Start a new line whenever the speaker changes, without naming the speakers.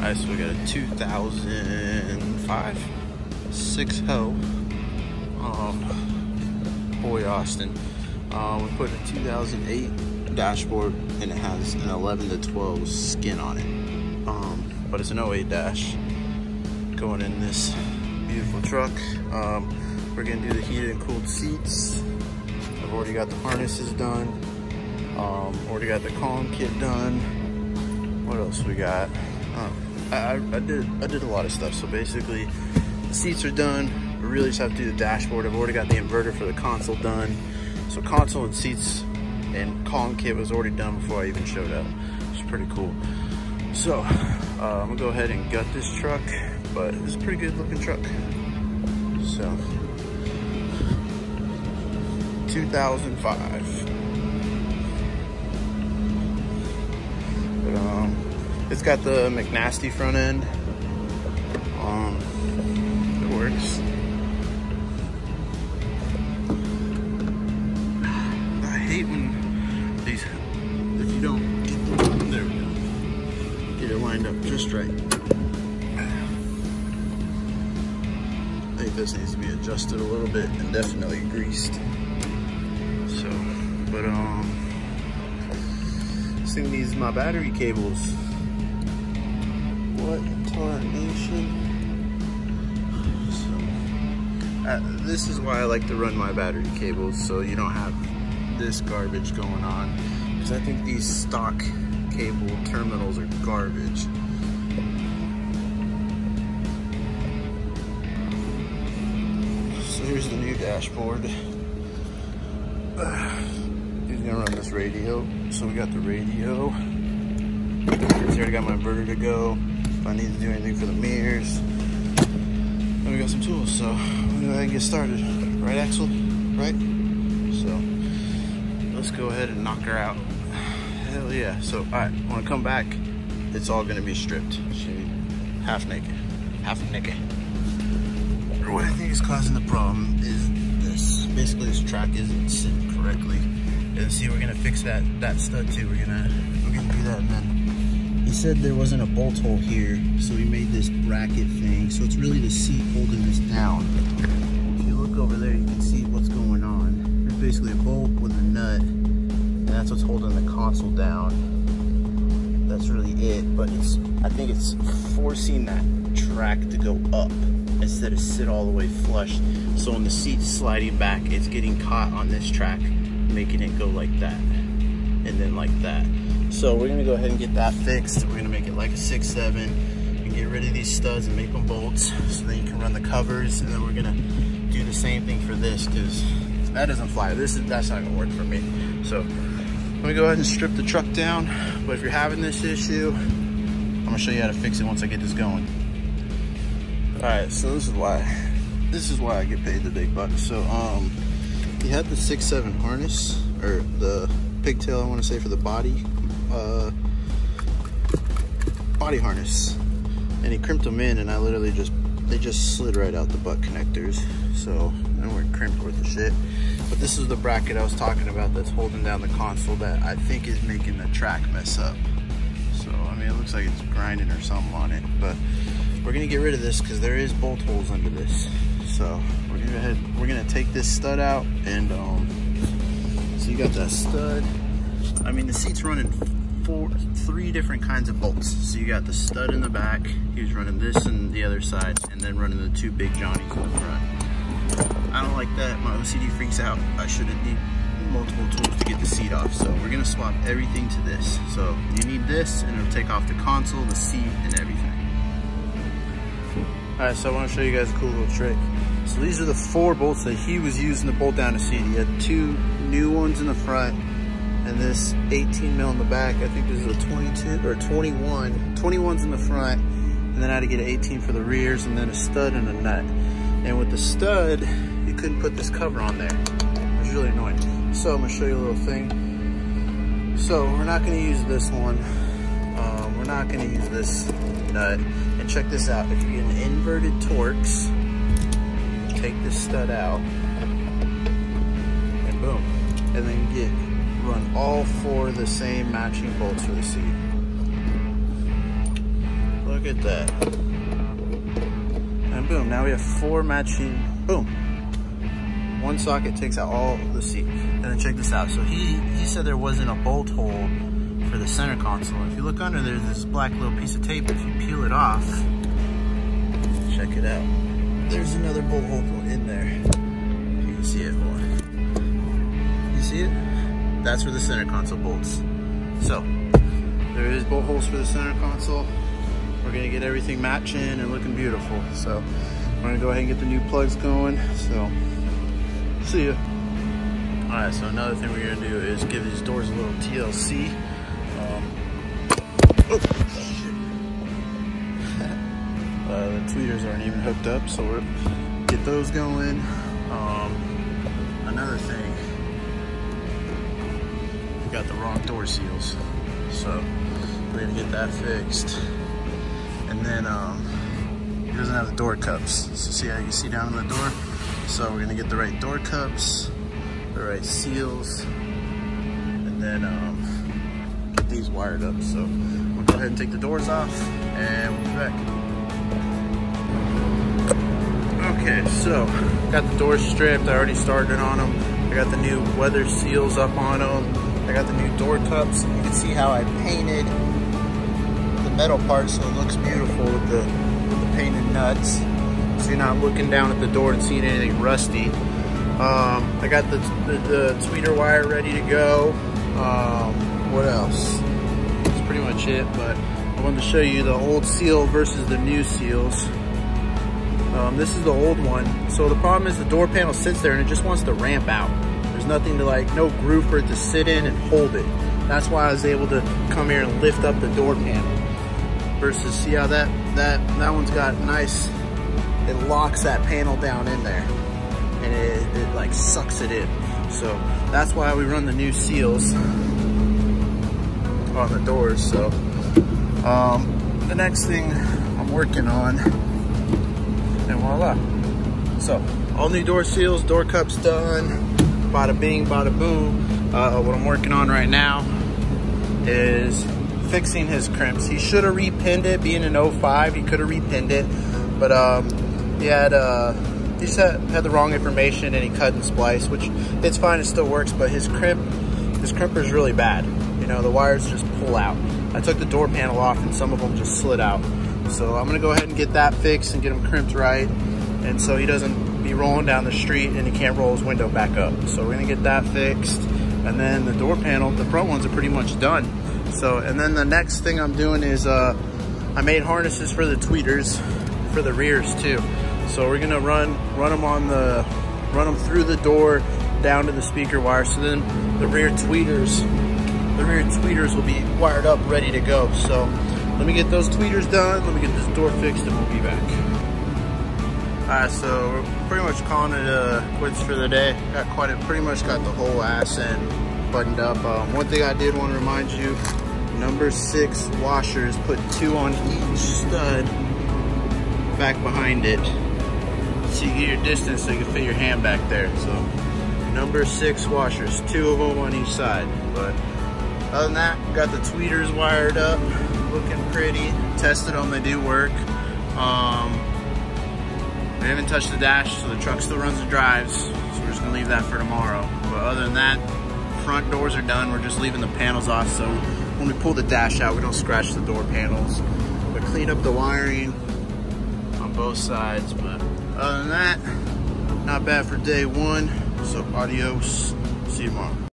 Alright, so we got a 2005 6-hoe Boy Austin. We put a 2008 dashboard and it has an 11 to 12 skin on it. But it's an 08 dash going in this beautiful truck. We're gonna do the heated and cooled seats. I've already got the harnesses done. Already got the column kit done. What else we got? I did a lot of stuff. So basically, the seats are done. We really just have to do the dashboard. I've already got the inverter for the console done. So console and seats and column kit was already done before I even showed up. It's pretty cool. So I'm gonna go ahead and gut this truck, but it's a pretty good looking truck. So 2005. But, it's got the McNasty front end. It works. I hate when these, if you don't get the, there we go, get it lined up just right. I think this needs to be adjusted a little bit and definitely greased. So, but this thing needs my battery cables. What tarnation? So, this is why I like to run my battery cables, so you don't have this garbage going on. Because I think these stock cable terminals are garbage. So here's the new dashboard. He's gonna run this radio. So we got the radio. I already got my inverter to go. If I need to do anything for the mirrors. And we got some tools, so we're gonna go ahead and get started. Right, Axel? Right? So let's go ahead and knock her out. Hell yeah. So, all right, when I come back, it's all gonna be stripped. Half naked. Half naked. What I think is causing the problem is this. Basically, this track isn't sitting correctly. And see, we're gonna fix that stud too. We're gonna do that, and then he said there wasn't a bolt hole here, so he made this bracket thing. So it's really the seat holding this down. If you look over there, you can see what's going on. There's basically a bolt with a nut, and that's what's holding the console down. That's really it, but I think it's forcing that track to go up instead of sit all the way flush. So when the seat's sliding back, it's getting caught on this track, making it go like that, and then like that. So we're gonna go ahead and get that fixed. We're gonna make it like a 6-7 and get rid of these studs and make them bolts, so then you can run the covers. And then we're gonna do the same thing for this, because that doesn't fly. That's not gonna work for me. So I'm gonna go ahead and strip the truck down. But if you're having this issue, I'm gonna show you how to fix it once I get this going. All right, so this is why I get paid the big bucks. So he had the 6-7 harness, or the pigtail, I want to say, for the body harness, and he crimped them in, and I literally they just slid right out the butt connectors, so they weren't crimped worth the shit. But this is the bracket I was talking about that's holding down the console that I think is making the track mess up. So I mean, it looks like it's grinding or something on it, but we're gonna get rid of this because there is bolt holes under this. So we're gonna take this stud out, and so you got that stud. I mean, the seat's running 3 different kinds of bolts. So you got the stud in the back, he was running this in the other side, and then running the 2 big Johnnies in the front. I don't like that, my OCD freaks out. I shouldn't need multiple tools to get the seat off. So we're gonna swap everything to this. So you need this, and it'll take off the console, the seat, and everything. All right, so I wanna show you guys a cool little trick. So these are the 4 bolts that he was using to bolt down the seat. He had 2 new ones in the front, and this 18 mil in the back. I think this is a 22 or 21. 21's in the front, and then I had to get an 18 for the rears, and then a stud and a nut. And with the stud, you couldn't put this cover on there. It was really annoying. So I'm gonna show you a little thing. So we're not gonna use this one. We're not gonna use this nut. And check this out. If you get an inverted Torx, take this stud out, and boom, and then run all 4 of the same matching bolts for the seat. Look Look at that. And boom, now we have 4 matching, boom. 1 socket takes out all the seat. And then check this out. So he said there wasn't a bolt hole for the center console. If you look under, there's this black little piece of tape. If you peel it off, check it out. There's another bolt hole in there. You can see it, hold on. You see it? That's where the center console bolts. So, there is bolt holes for the center console. We're gonna get everything matching and looking beautiful. So, we're gonna go ahead and get the new plugs going. So, see ya. All right, so another thing we're gonna do is give these doors a little TLC. The tweeters aren't even hooked up, so we'll get those going. Another thing, we got the wrong door seals, so we're gonna get that fixed. And then it doesn't have the door cups, so see how you can see down in the door? So we're gonna get the right door cups, the right seals, and then get these wired up. So we'll go ahead and take the doors off and we'll be back. Okay, so got the doors stripped. I already started on them. I got the new weather seals up on them. I got the new door cups. You can see how I painted the metal part so it looks beautiful with the painted nuts. So you're not looking down at the door and seeing anything rusty. I got the tweeter wire ready to go. What else? That's pretty much it, but I wanted to show you the old seal versus the new seals. This is the old one. So the problem is the door panel sits there and it just wants to ramp out. There's nothing to no groove for it to sit in and hold it. That's why I was able to come here and lift up the door panel. Versus, see how that one's got nice, it locks that panel down in there. And it like sucks it in. So that's why we run the new seals on the doors. So the next thing I'm working on, and voila. So all new door seals, door cups done, bada bing, bada boom. What I'm working on right now is fixing his crimps. He should have repinned it, being an 05, he could have repinned it, but he just had the wrong information and he cut and spliced, which it's fine, it still works, but his crimper is really bad. You know, the wires just pull out. I took the door panel off and some of them just slid out. So I'm gonna go ahead and get that fixed and get him crimped right, and so he doesn't be rolling down the street and he can't roll his window back up. So we're gonna get that fixed, and then the door panel, the front ones are pretty much done. So, and then the next thing I'm doing is I made harnesses for the tweeters for the rears too. So we're gonna run them through the door down to the speaker wire. So then the rear tweeters will be wired up, ready to go. So let me get those tweeters done. Let me get this door fixed, and we'll be back. All right, so we're pretty much calling it quits for the day. Pretty much got the whole ass end buttoned up. One thing I did want to remind you: number 6 washers. Put 2 on each stud back behind it, so you get your distance so you can fit your hand back there. So number 6 washers, 2 of them on each side. But other than that, got the tweeters wired up, looking pretty. Tested them, they do work. We haven't touched the dash, so the truck still runs and drives, so we're just gonna leave that for tomorrow. But other than that, front doors are done. We're just leaving the panels off, so when we pull the dash out, we don't scratch the door panels. But clean up the wiring on both sides. But other than that, not bad for day 1. So adios, see you tomorrow.